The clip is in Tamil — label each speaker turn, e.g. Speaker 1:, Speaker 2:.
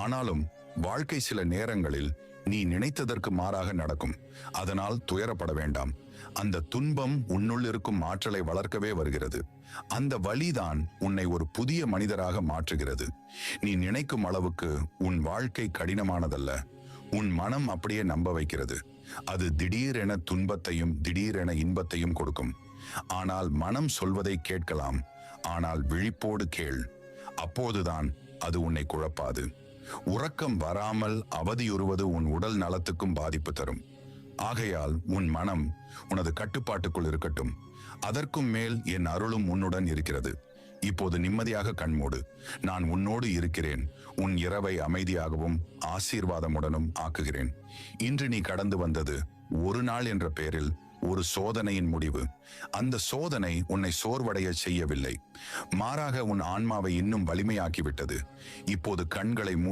Speaker 1: ஆனாலும் வாழ்க்கை சில நேரங்களில் நீ நினைத்ததற்கு மாறாக நடக்கும். அதனால் துயரப்பட வேண்டாம். அந்த துன்பம் உன்னுள் இருக்கும் ஆற்றலை வளர்க்கவே வருகிறது. அந்த வலிதான் உன்னை ஒரு புதிய மனிதராக மாற்றுகிறது. நீ நினைக்கும் அளவுக்கு உன் வாழ்க்கை கடினமானதல்ல. உன் மனம் அப்படியே நம்ப வைக்கிறது. அது திடீரென துன்பத்தையும் திடீரென இன்பத்தையும் கொடுக்கும். ஆனால் மனம் சொல்வதை கேட்கலாம். ஆனால் விழிப்போடு கேள். அப்போதுதான் அது உன்னை குழப்பாது. உறக்கம் வராமல் அவதியுறுவது உன் உடல் நலத்துக்கும் பாதிப்பு தரும். ஆகையால் உன் மனம் உனது கட்டுப்பாட்டுக்குள் இருக்கட்டும். அதற்கும் மேல் என் அருளும் உன்னுடன் இருக்கிறது. இப்போது நிம்மதியாக கண்மூடு. நான் உன்னோடு இருக்கிறேன். உன் இரவை அமைதியாகவும் ஆசீர்வாதமுடனும் ஆக்குகிறேன். இன்று நீ கடந்து வந்தது ஒரு நாள் என்ற பெயரில் ஒரு சோதனையின் முடிவு. அந்த சோதனை உன்னை சோர்வடைய செய்யவில்லை. மாறாக உன் ஆன்மாவை இன்னும் வலிமையாக்கிவிட்டது. இப்போது கண்களை மூடு.